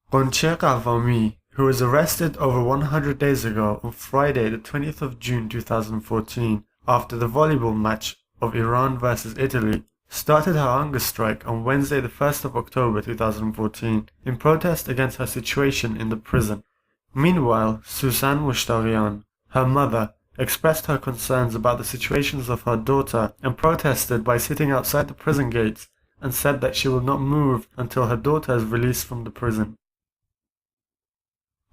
Gonchek Avami, who was arrested over 100 days ago on Friday the 20th of June 2014 after the volleyball match of Iran versus Italy, started her hunger strike on Wednesday the 1st of October 2014 in protest against her situation in the prison. Meanwhile, Susan Mushtarian, her mother, expressed her concerns about the situations of her daughter and protested by sitting outside the prison gates and said that she will not move until her daughter is released from the prison.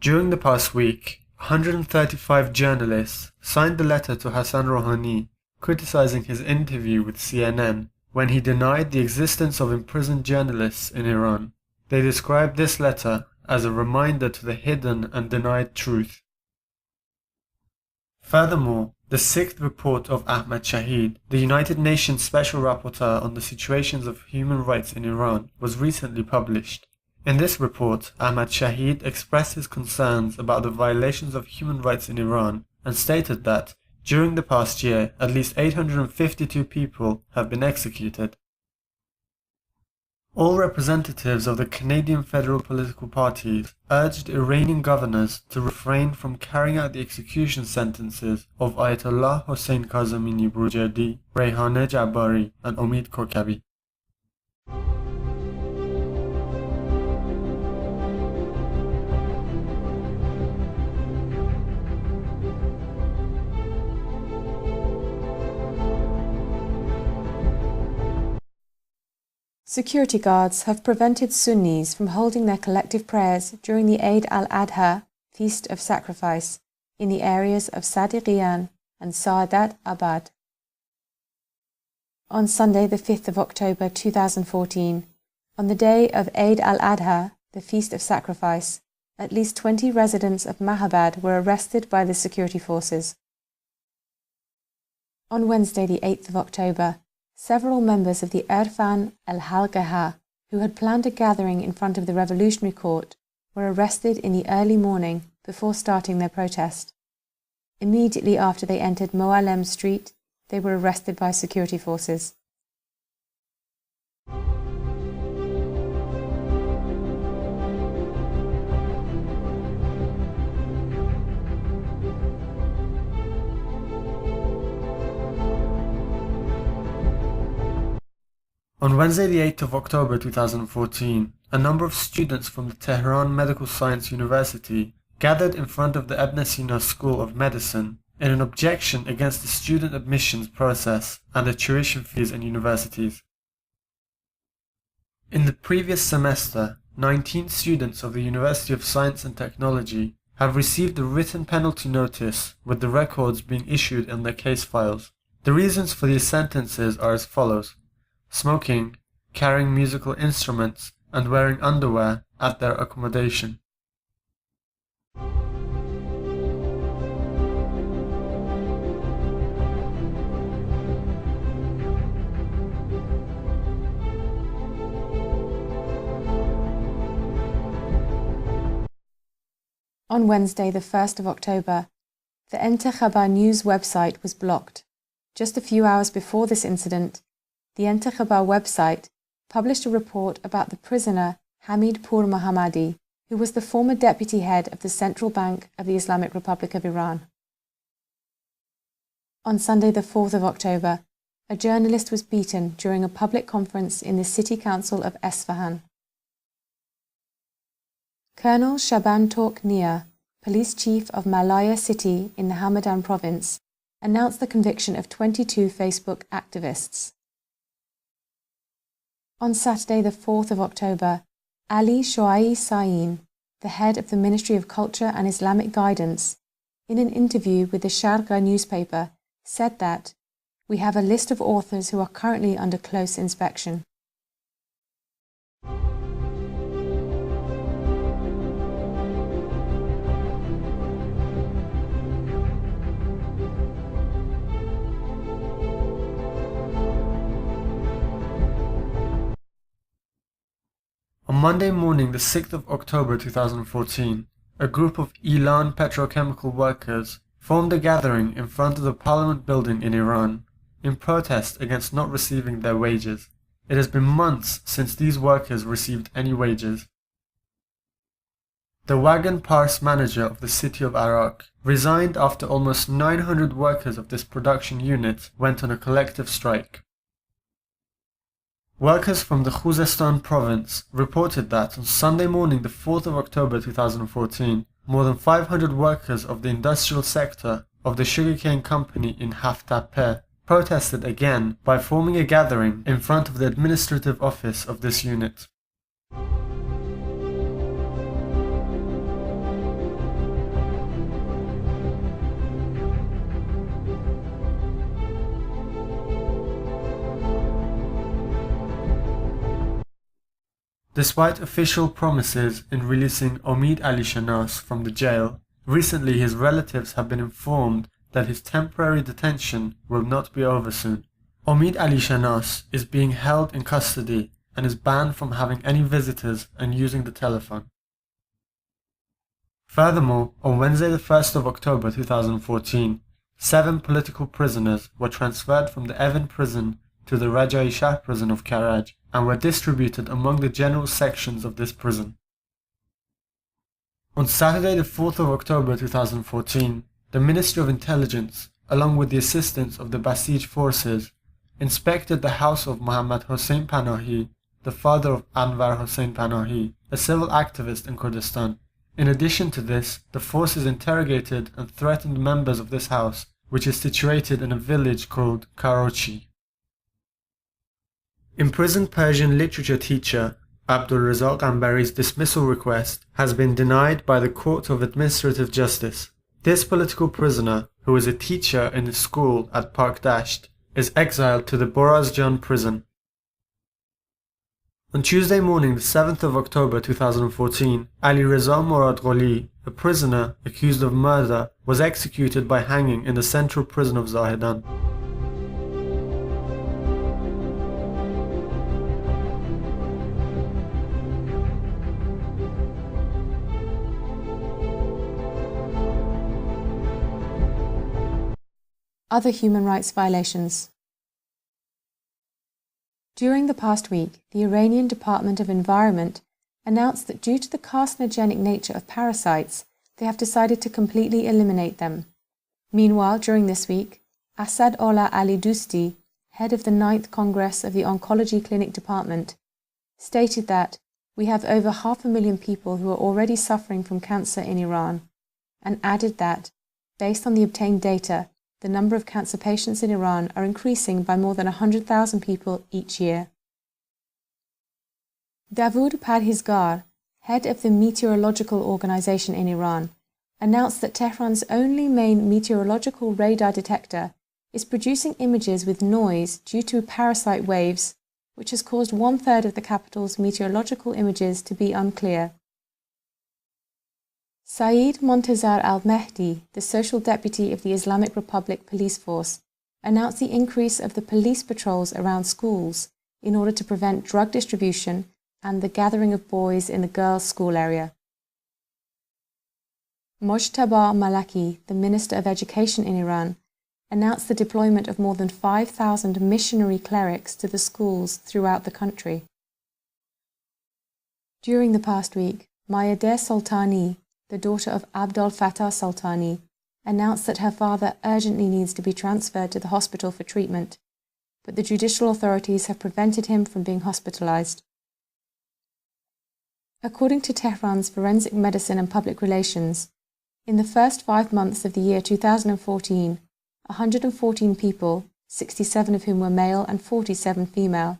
During the past week, 135 journalists signed a letter to Hassan Rouhani criticizing his interview with CNN when he denied the existence of imprisoned journalists in Iran. They described this letter as a reminder to the hidden and denied truth. Furthermore, the sixth report of Ahmad Shahid, the United Nations Special Rapporteur on the situations of human rights in Iran, was recently published. In this report, Ahmad Shahid expressed his concerns about the violations of human rights in Iran and stated that, during the past year, at least 852 people have been executed. All representatives of the Canadian federal political parties urged Iranian governors to refrain from carrying out the execution sentences of Ayatollah Hossein Kazemini Boujerdi, Reyhaneh Jabbari, and Omid Kokabi. Security guards have prevented Sunnis from holding their collective prayers during the Eid al-Adha, Feast of Sacrifice, in the areas of Sadiqiyan and Saadat Abad. On Sunday the 5th of October 2014, on the day of Eid al-Adha, the Feast of Sacrifice, at least 20 residents of Mahabad were arrested by the security forces. On Wednesday the 8th of October, several members of the Irfan al-Halqah, who had planned a gathering in front of the Revolutionary Court, were arrested in the early morning before starting their protest. Immediately after they entered Moalem Street, they were arrested by security forces. On Wednesday the 8th of October 2014, a number of students from the Tehran Medical Science University gathered in front of the Ibn Sina School of Medicine in an objection against the student admissions process and the tuition fees in universities. In the previous semester, 19 students of the University of Science and Technology have received a written penalty notice with the records being issued in their case files. The reasons for these sentences are as follows: smoking, carrying musical instruments, and wearing underwear at their accommodation. On Wednesday the 1st of October, the Entekhaba news website was blocked. Just a few hours before this incident, the Entekhaba website published a report about the prisoner Hamid Pur Mohammadi, who was the former deputy head of the Central Bank of the Islamic Republic of Iran. On Sunday the 4th of October, a journalist was beaten during a public conference in the City Council of Esfahan. Colonel Shaban Tork Nia, police chief of Malaya City in the Hamadan province, announced the conviction of 22 Facebook activists. On Saturday the 4th of October, Ali Shoai Sain, the head of the Ministry of Culture and Islamic Guidance, in an interview with the Sharqa newspaper, said that, "We have a list of authors who are currently under close inspection." On Monday morning, the 6th of October 2014, a group of Elan petrochemical workers formed a gathering in front of the Parliament building in Iran in protest against not receiving their wages. It has been months since these workers received any wages. The wagon parse manager of the city of Arak, resigned after almost 900 workers of this production unit went on a collective strike. Workers from the Khuzestan province reported that on Sunday morning the 4th of October 2014, more than 500 workers of the industrial sector of the sugarcane company in Haftape protested again by forming a gathering in front of the administrative office of this unit. Despite official promises in releasing Omid Ali Shanas from the jail, recently his relatives have been informed that his temporary detention will not be over soon. Omid Ali Shanas is being held in custody and is banned from having any visitors and using the telephone. Furthermore, on Wednesday the 1st of October 2014, 7 political prisoners were transferred from the Evin prison to the Rajai Shah prison of Karaj and were distributed among the general sections of this prison. On Saturday the 4th of October 2014, the Ministry of Intelligence, along with the assistance of the Basij forces, inspected the house of Mohammad Hossein Panahi, the father of Anwar Hossein Panahi, a civil activist in Kurdistan. In addition to this, the forces interrogated and threatened members of this house, which is situated in a village called Karachi. Imprisoned Persian literature teacher Abdul Razak Ambari's dismissal request has been denied by the Court of Administrative Justice. This political prisoner, who is a teacher in a school at Park Dasht, is exiled to the Borazjan prison. On Tuesday morning, the 7th of October 2014, Ali Reza Morad Gholi, a prisoner accused of murder, was executed by hanging in the central prison of Zahedan. Other human rights violations. During the past week, the Iranian Department of Environment announced that due to the carcinogenic nature of parasites, they have decided to completely eliminate them. Meanwhile, during this week, Asad Ola Ali Dusti, head of the 9th Congress of the Oncology Clinic Department, stated that we have over 500,000 people who are already suffering from cancer in Iran, and added that, based on the obtained data, the number of cancer patients in Iran are increasing by more than 100,000 people each year. Davoud Parhizgar, head of the Meteorological Organization in Iran, announced that Tehran's only main meteorological radar detector is producing images with noise due to parasite waves, which has caused 1/3 of the capital's meteorological images to be unclear. Saeed Montazar al-Mehdi, the social deputy of the Islamic Republic Police Force, announced the increase of the police patrols around schools in order to prevent drug distribution and the gathering of boys in the girls' school area. Mojtaba Malaki, the Minister of Education in Iran, announced the deployment of more than 5,000 missionary clerics to the schools throughout the country. During the past week, Mayadeh Soltani, the daughter of Abdol Fattah Soltani, announced that her father urgently needs to be transferred to the hospital for treatment, but the judicial authorities have prevented him from being hospitalized. According to Tehran's Forensic Medicine and Public Relations, in the first 5 months of the year 2014, 114 people, 67 of whom were male and 47 female,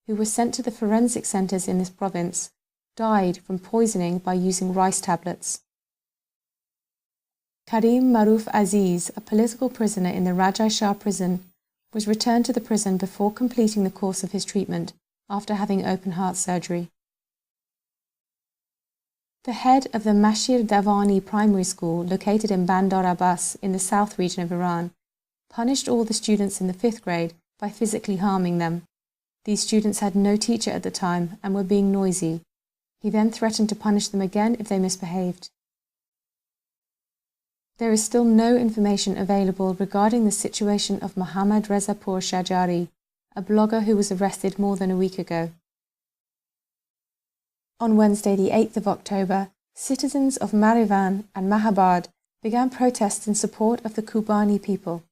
who were sent to the forensic centers in this province, died from poisoning by using rice tablets. Karim Maruf Aziz, a political prisoner in the Rajai Shah prison, was returned to the prison before completing the course of his treatment after having open heart surgery. The head of the Mashir Davani primary school, located in Bandar Abbas in the south region of Iran, punished all the students in the 5th grade by physically harming them. These students had no teacher at the time and were being noisy. He then threatened to punish them again if they misbehaved. There is still no information available regarding the situation of Mohammad Reza Pour Shajari, a blogger who was arrested more than a week ago. On Wednesday, the 8th of October, citizens of Marivan and Mahabad began protests in support of the Kubani people.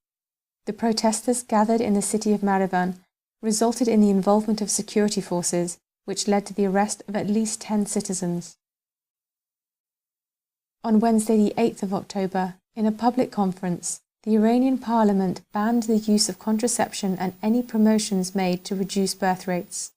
The protesters gathered in the city of Marivan resulted in the involvement of security forces, which led to the arrest of at least 10 citizens. On Wednesday the 8th of October, in a public conference, the Iranian parliament banned the use of contraception and any promotions made to reduce birth rates.